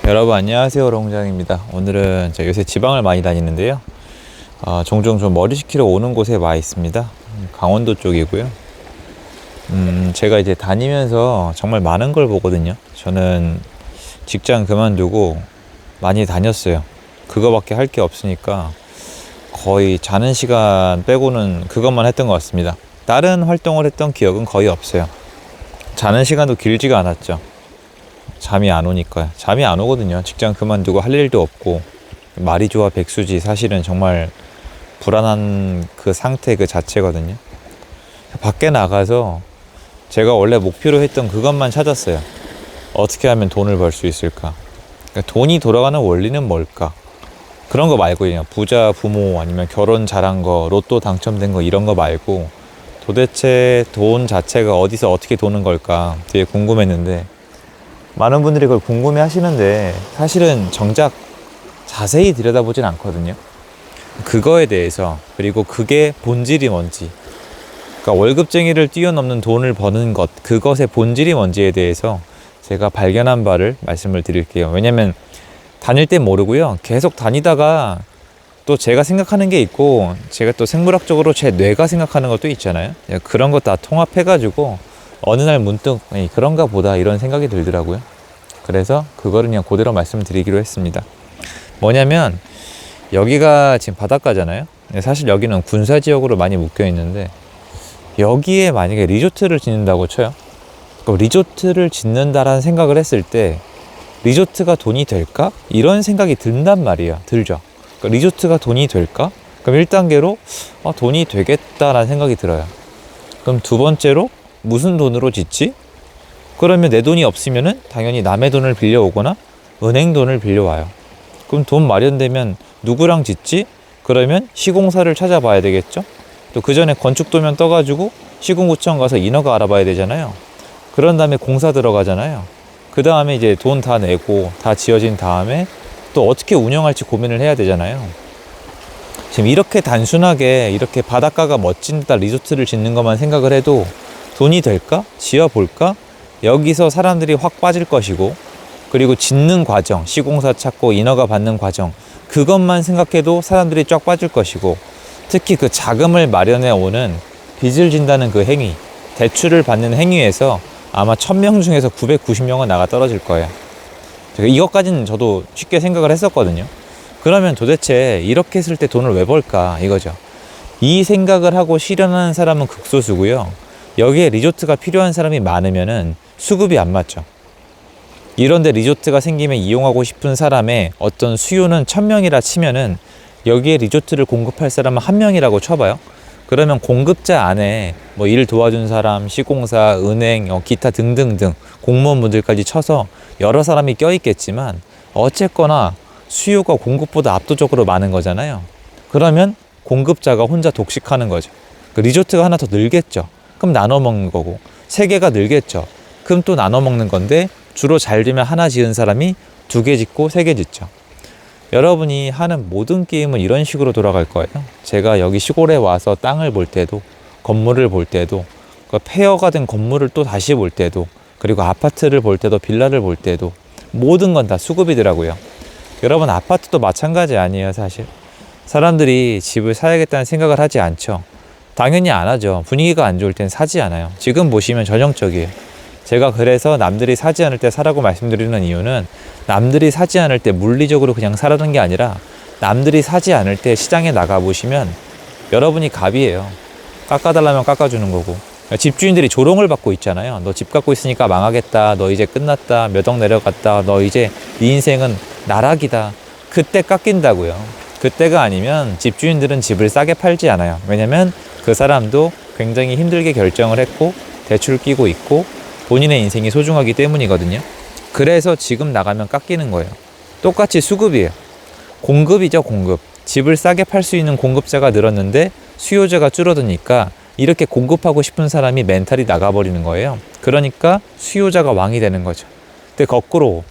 여러분 안녕하세요, 롱장입니다. 오늘은 제가 요새 지방을 많이 다니는데요, 종종 좀 머리 식히러 오는 곳에 와 있습니다. 강원도 쪽이고요. 제가 이제 다니면서 정말 많은 걸 보거든요. 저는 직장 그만두고 많이 다녔어요. 그거밖에 할 게 없으니까 거의 자는 시간 빼고는 그것만 했던 것 같습니다. 다른 활동을 했던 기억은 거의 없어요. 자는 시간도 길지가 않았죠. 잠이 안 오니까요. 잠이 안 오거든요. 직장 그만두고 할 일도 없고, 말이 좋아 백수지. 사실은 정말 불안한 그 상태 그 자체거든요. 밖에 나가서 제가 원래 목표로 했던 그것만 찾았어요. 어떻게 하면 돈을 벌 수 있을까? 그러니까 돈이 돌아가는 원리는 뭘까? 그런 거 말고 그냥 부자, 부모, 아니면 결혼 잘한 거, 로또 당첨된 거, 이런 거 말고 도대체 돈 자체가 어디서 어떻게 도는 걸까 되게 궁금했는데, 많은 분들이 그걸 궁금해 하시는데 사실은 정작 자세히 들여다보진 않거든요. 그거에 대해서, 그리고 그게 본질이 뭔지, 그러니까 월급쟁이를 뛰어넘는 돈을 버는 것, 그것의 본질이 뭔지에 대해서 제가 발견한 바를 말씀을 드릴게요. 왜냐면 다닐 땐 모르고요, 계속 다니다가 또 제가 생각하는 게 있고, 제가 또 생물학적으로 제 뇌가 생각하는 것도 있잖아요. 그런 거 다 통합해가지고 어느 날 문득 그런가 보다 이런 생각이 들더라고요. 그래서 그거를 그냥 그대로 말씀드리기로 했습니다. 뭐냐면 여기가 지금 바닷가잖아요. 사실 여기는 군사지역으로 많이 묶여 있는데, 여기에 만약에 리조트를 짓는다고 쳐요. 그럼 리조트를 짓는다라는 생각을 했을 때 리조트가 돈이 될까? 이런 생각이 든단 말이에요. 들죠. 그러니까 리조트가 돈이 될까? 그럼 1단계로 돈이 되겠다라는 생각이 들어요. 그럼 두 번째로 무슨 돈으로 짓지? 그러면 내 돈이 없으면은 당연히 남의 돈을 빌려오거나 은행 돈을 빌려와요. 그럼 돈 마련되면 누구랑 짓지? 그러면 시공사를 찾아봐야 되겠죠? 또 그 전에 건축도면 떠가지고 시공구청 가서 인허가 알아봐야 되잖아요. 그런 다음에 공사 들어가잖아요. 그 다음에 이제 돈 다 내고 다 지어진 다음에 또 어떻게 운영할지 고민을 해야 되잖아요. 지금 이렇게 단순하게 이렇게 바닷가가 멋진 데다 리조트를 짓는 것만 생각을 해도 돈이 될까? 지어볼까? 여기서 사람들이 확 빠질 것이고, 그리고 짓는 과정, 시공사 찾고 인허가 받는 과정, 그것만 생각해도 사람들이 쫙 빠질 것이고, 특히 그 자금을 마련해 오는 빚을 진다는 그 행위, 대출을 받는 행위에서 아마 1000명 중에서 990명은 나가 떨어질 거예요. 제가 이것까지는 저도 쉽게 생각을 했었거든요. 그러면 도대체 이렇게 했을 때 돈을 왜 벌까 이거죠. 이 생각을 하고 실현하는 사람은 극소수고요. 여기에 리조트가 필요한 사람이 많으면은 수급이 안 맞죠. 이런데 리조트가 생기면 이용하고 싶은 사람의 어떤 수요는 1000명이라 치면은 여기에 리조트를 공급할 사람은 1명이라고 쳐봐요. 그러면 공급자 안에 뭐 일 도와준 사람, 시공사, 은행, 기타 등등등 공무원분들까지 쳐서 여러 사람이 껴있겠지만 어쨌거나 수요가 공급보다 압도적으로 많은 거잖아요. 그러면 공급자가 혼자 독식하는 거죠. 그 리조트가 하나 더 늘겠죠. 그럼 나눠 먹는 거고, 3개가 늘겠죠. 그럼 또 나눠 먹는 건데, 주로 잘 되면 하나 지은 사람이 2개 짓고 3개 짓죠. 여러분이 하는 모든 게임은 이런 식으로 돌아갈 거예요. 제가 여기 시골에 와서 땅을 볼 때도, 건물을 볼 때도, 그 폐허가 된 건물을 또 다시 볼 때도, 그리고 아파트를 볼 때도, 빌라를 볼 때도 모든 건 다 수급이더라고요. 여러분, 아파트도 마찬가지 아니에요. 사실 사람들이 집을 사야겠다는 생각을 하지 않죠. 당연히 안 하죠. 분위기가 안 좋을 땐 사지 않아요. 지금 보시면 전형적이에요. 제가 그래서 남들이 사지 않을 때 사라고 말씀드리는 이유는, 남들이 사지 않을 때 물리적으로 그냥 사라는 게 아니라, 남들이 사지 않을 때 시장에 나가보시면 여러분이 갑이에요. 깎아달라면 깎아주는 거고, 집주인들이 조롱을 받고 있잖아요. 너 집 갖고 있으니까 망하겠다. 너 이제 끝났다. 몇 억 내려갔다. 너 이제 네 인생은 나락이다. 그때 깎인다고요. 그때가 아니면 집주인들은 집을 싸게 팔지 않아요. 왜냐면 그 사람도 굉장히 힘들게 결정을 했고 대출 끼고 있고 본인의 인생이 소중하기 때문이거든요. 그래서 지금 나가면 깎이는 거예요. 똑같이 수급이에요. 공급이죠, 공급. 집을 싸게 팔 수 있는 공급자가 늘었는데 수요자가 줄어드니까 이렇게 공급하고 싶은 사람이 멘탈이 나가버리는 거예요. 그러니까 수요자가 왕이 되는 거죠. 근데 거꾸로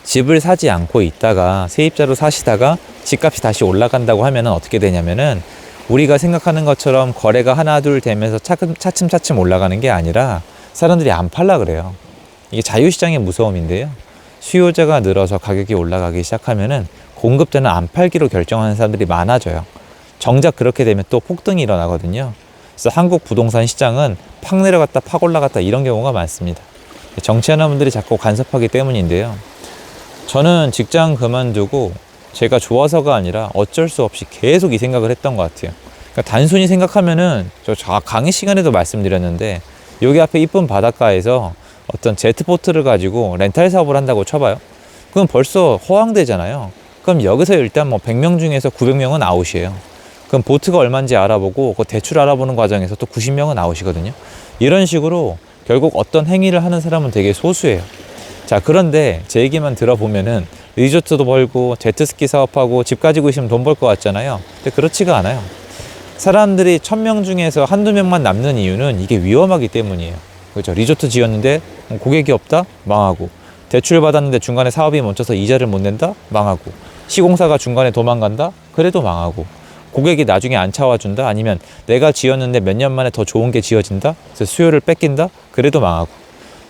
집을 사지 않고 있다가 세입자로 사시다가 집값이 다시 올라간다고 하면 어떻게 되냐면은, 우리가 생각하는 것처럼 거래가 하나 둘 되면서 차츰 올라가는 게 아니라 사람들이 안 팔라 그래요. 이게 자유시장의 무서움인데요. 수요자가 늘어서 가격이 올라가기 시작하면은 공급자는 안 팔기로 결정하는 사람들이 많아져요. 정작 그렇게 되면 또 폭등이 일어나거든요. 그래서 한국 부동산 시장은 팍 내려갔다 팍 올라갔다 이런 경우가 많습니다. 정치하는 분들이 자꾸 간섭하기 때문인데요. 저는 직장 그만두고 제가 좋아서가 아니라 어쩔 수 없이 계속 이 생각을 했던 것 같아요. 그러니까 단순히 생각하면은 저 강의 시간에도 말씀드렸는데 여기 앞에 이쁜 바닷가에서 어떤 제트보트를 가지고 렌탈 사업을 한다고 쳐봐요. 그럼 벌써 허황되잖아요. 그럼 여기서 일단 뭐 100명 중에서 900명은 아웃이에요. 그럼 보트가 얼마인지 알아보고 그 대출 알아보는 과정에서 또 90명은 아웃이거든요. 이런 식으로 결국 어떤 행위를 하는 사람은 되게 소수예요. 자, 그런데 제 얘기만 들어보면은 리조트도 벌고 제트스키 사업하고 집 가지고 있으면 돈 벌 것 같잖아요. 근데 그렇지가 않아요. 사람들이 1000명 중에서 한두 명만 남는 이유는 이게 위험하기 때문이에요. 그렇죠. 리조트 지었는데 고객이 없다? 망하고. 대출 받았는데 중간에 사업이 멈춰서 이자를 못 낸다? 망하고. 시공사가 중간에 도망간다? 그래도 망하고. 고객이 나중에 안 차와준다? 아니면 내가 지었는데 몇 년 만에 더 좋은 게 지어진다? 그래서 수요를 뺏긴다? 그래도 망하고.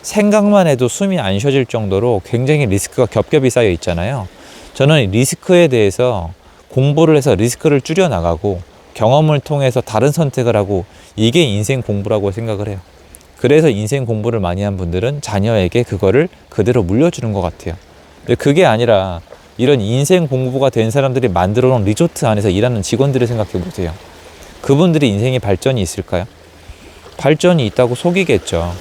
생각만 해도 숨이 안 쉬어질 정도로 굉장히 리스크가 겹겹이 쌓여 있잖아요. 저는 리스크에 대해서 공부를 해서 리스크를 줄여나가고 경험을 통해서 다른 선택을 하고 이게 인생 공부라고 생각을 해요. 그래서 인생 공부를 많이 한 분들은 자녀에게 그거를 그대로 물려주는 것 같아요. 근데 그게 아니라 이런 인생 공부가 된 사람들이 만들어 놓은 리조트 안에서 일하는 직원들을 생각해 보세요. 그분들이 인생에 발전이 있을까요? 발전이 있다고 속이겠죠.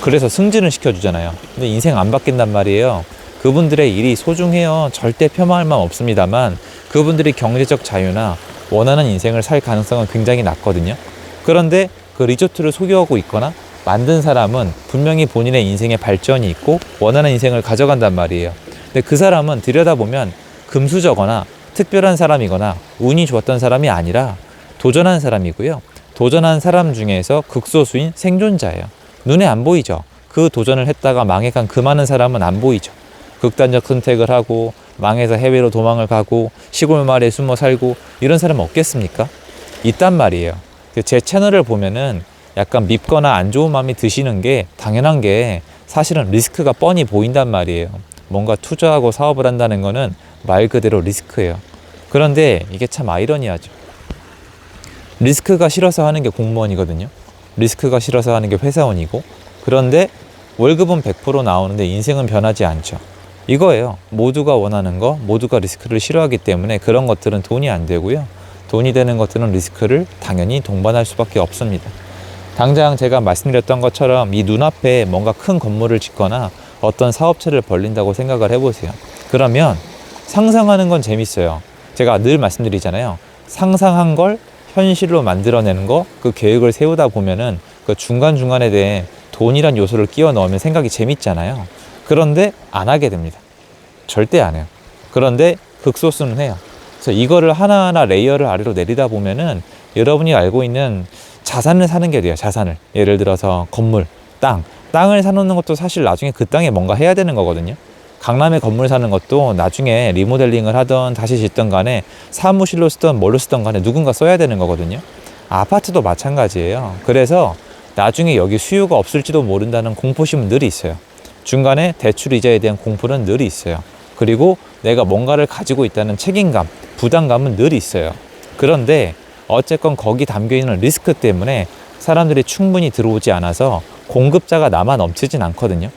그래서 승진을 시켜주잖아요. 근데 인생 안 바뀐단 말이에요. 그분들의 일이 소중해요. 절대 폄하할 마음 없습니다만 그분들이 경제적 자유나 원하는 인생을 살 가능성은 굉장히 낮거든요. 그런데 그 리조트를 소유하고 있거나 만든 사람은 분명히 본인의 인생에 발전이 있고 원하는 인생을 가져간단 말이에요. 근데 그 사람은 들여다보면 금수저거나 특별한 사람이거나 운이 좋았던 사람이 아니라 도전한 사람이고요. 도전한 사람 중에서 극소수인 생존자예요. 눈에 안 보이죠. 그 도전을 했다가 망해간 그 많은 사람은 안 보이죠. 극단적 선택을 하고 망해서 해외로 도망을 가고 시골 마을에 숨어 살고 이런 사람 없겠습니까? 있단 말이에요. 제 채널을 보면은 약간 밉거나 안 좋은 마음이 드시는 게 당연한 게 사실은 리스크가 뻔히 보인단 말이에요. 뭔가 투자하고 사업을 한다는 거는 말 그대로 리스크예요. 그런데 이게 참 아이러니하죠. 리스크가 싫어서 하는 게 공무원이거든요. 리스크가 싫어서 하는 게 회사원이고, 그런데 월급은 100% 나오는데 인생은 변하지 않죠. 이거예요. 모두가 원하는 거, 모두가 리스크를 싫어하기 때문에 그런 것들은 돈이 안 되고요. 돈이 되는 것들은 리스크를 당연히 동반할 수밖에 없습니다. 당장 제가 말씀드렸던 것처럼 이 눈앞에 뭔가 큰 건물을 짓거나 어떤 사업체를 벌린다고 생각을 해보세요. 그러면 상상하는 건 재밌어요. 제가 늘 말씀드리잖아요. 상상한 걸 현실로 만들어내는 거, 그 계획을 세우다 보면은 그 중간중간에 대해 돈이란 요소를 끼워 넣으면 생각이 재밌잖아요. 그런데 안 하게 됩니다. 절대 안 해요. 그런데 극소수는 해요. 그래서 이거를 하나하나 레이어를 아래로 내리다 보면은 여러분이 알고 있는 자산을 사는 게 돼요. 자산을. 예를 들어서 건물, 땅을 사놓는 것도 사실 나중에 그 땅에 뭔가 해야 되는 거거든요. 강남에 건물 사는 것도 나중에 리모델링을 하던 다시 짓던 간에 사무실로 쓰던 뭘로 쓰던 간에 누군가 써야 되는 거거든요. 아파트도 마찬가지예요. 그래서 나중에 여기 수요가 없을지도 모른다는 공포심은 늘 있어요. 중간에 대출 이자에 대한 공포는 늘 있어요. 그리고 내가 뭔가를 가지고 있다는 책임감, 부담감은 늘 있어요. 그런데 어쨌건 거기 담겨있는 리스크 때문에 사람들이 충분히 들어오지 않아서 공급자가 남아 넘치진 않거든요.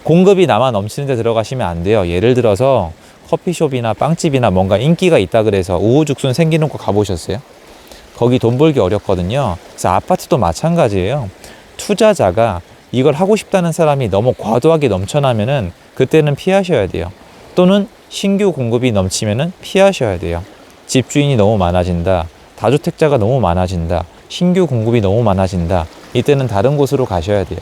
공급이 남아 넘치는 데 들어가시면 안 돼요. 예를 들어서 커피숍이나 빵집이나 뭔가 인기가 있다 그래서 우후죽순 생기는 거 가보셨어요? 거기 돈 벌기 어렵거든요. 그래서 아파트도 마찬가지예요. 투자자가 이걸 하고 싶다는 사람이 너무 과도하게 넘쳐나면은 그때는 피하셔야 돼요. 또는 신규 공급이 넘치면은 피하셔야 돼요. 집주인이 너무 많아진다. 다주택자가 너무 많아진다. 신규 공급이 너무 많아진다. 이때는 다른 곳으로 가셔야 돼요.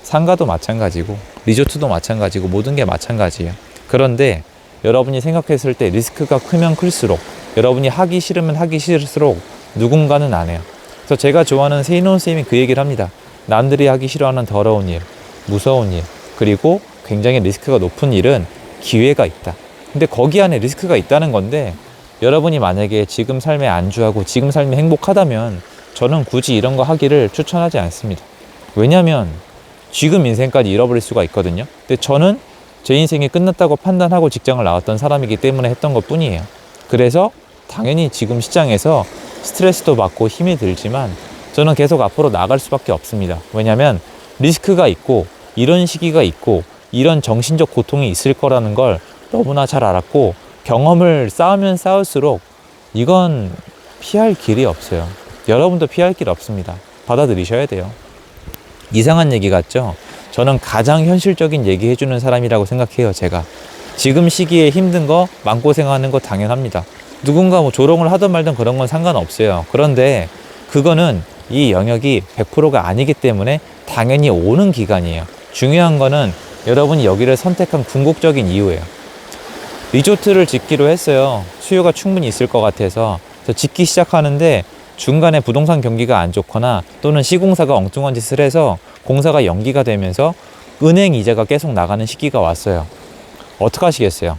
상가도 마찬가지고 리조트도 마찬가지고 모든 게 마찬가지예요. 그런데 여러분이 생각했을 때 리스크가 크면 클수록 여러분이 하기 싫으면 하기 싫을수록 누군가는 안 해요. 그래서 제가 좋아하는 세이노 선생님이 그 얘기를 합니다. 남들이 하기 싫어하는 더러운 일, 무서운 일, 그리고 굉장히 리스크가 높은 일은 기회가 있다. 근데 거기 안에 리스크가 있다는 건데 여러분이 만약에 지금 삶에 안주하고 지금 삶이 행복하다면 저는 굳이 이런 거 하기를 추천하지 않습니다. 왜냐면 지금 인생까지 잃어버릴 수가 있거든요. 근데 저는 제 인생이 끝났다고 판단하고 직장을 나왔던 사람이기 때문에 했던 것 뿐이에요. 그래서 당연히 지금 시장에서 스트레스도 받고 힘이 들지만 저는 계속 앞으로 나갈 수밖에 없습니다. 왜냐하면 리스크가 있고 이런 시기가 있고 이런 정신적 고통이 있을 거라는 걸 너무나 잘 알았고, 경험을 쌓으면 쌓을수록 이건 피할 길이 없어요. 여러분도 피할 길 없습니다. 받아들이셔야 돼요. 이상한 얘기 같죠? 저는 가장 현실적인 얘기 해주는 사람이라고 생각해요. 제가 지금 시기에 힘든 거, 마음고생하는 거 당연합니다. 누군가 뭐 조롱을 하든 말든 그런 건 상관없어요. 그런데 그거는 이 영역이 100%가 아니기 때문에 당연히 오는 기간이에요. 중요한 거는 여러분이 여기를 선택한 궁극적인 이유예요. 리조트를 짓기로 했어요. 수요가 충분히 있을 것 같아서. 짓기 시작하는데 중간에 부동산 경기가 안 좋거나 또는 시공사가 엉뚱한 짓을 해서 공사가 연기가 되면서 은행 이자가 계속 나가는 시기가 왔어요. 어떻게 하시겠어요?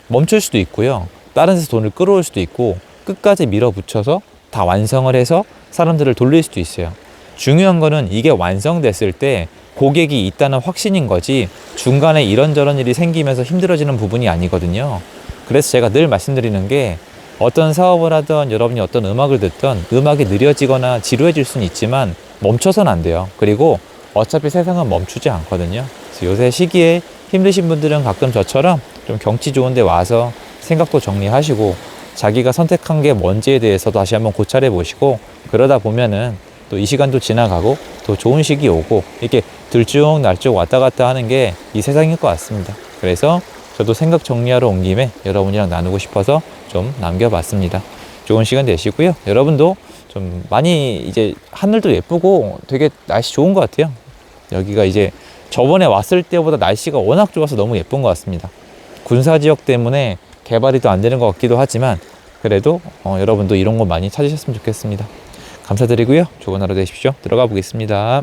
멈출 수도 있고요. 다른 데서 돈을 끌어올 수도 있고, 끝까지 밀어붙여서 다 완성을 해서 사람들을 돌릴 수도 있어요. 중요한 거는 이게 완성됐을 때 고객이 있다는 확신인 거지, 중간에 이런저런 일이 생기면서 힘들어지는 부분이 아니거든요. 그래서 제가 늘 말씀드리는 게, 어떤 사업을 하든 여러분이 어떤 음악을 듣든 음악이 느려지거나 지루해질 수는 있지만 멈춰서는 안 돼요. 그리고 어차피 세상은 멈추지 않거든요. 그래서 요새 시기에 힘드신 분들은 가끔 저처럼 좀 경치 좋은 데 와서 생각도 정리하시고 자기가 선택한 게 뭔지에 대해서 다시 한번 고찰해 보시고, 그러다 보면은 또 이 시간도 지나가고 또 좋은 시기 오고, 이렇게 들쭉날쭉 왔다 갔다 하는 게 이 세상일 것 같습니다. 그래서 저도 생각 정리하러 온 김에 여러분이랑 나누고 싶어서 좀 남겨봤습니다. 좋은 시간 되시고요. 여러분도 좀 많이, 이제 하늘도 예쁘고 되게 날씨 좋은 것 같아요. 여기가 이제 저번에 왔을 때보다 날씨가 워낙 좋아서 너무 예쁜 것 같습니다. 군사 지역 때문에 개발이 또 안 되는 것 같기도 하지만 그래도 여러분도 이런 거 많이 찾으셨으면 좋겠습니다. 감사드리고요. 좋은 하루 되십시오. 들어가 보겠습니다.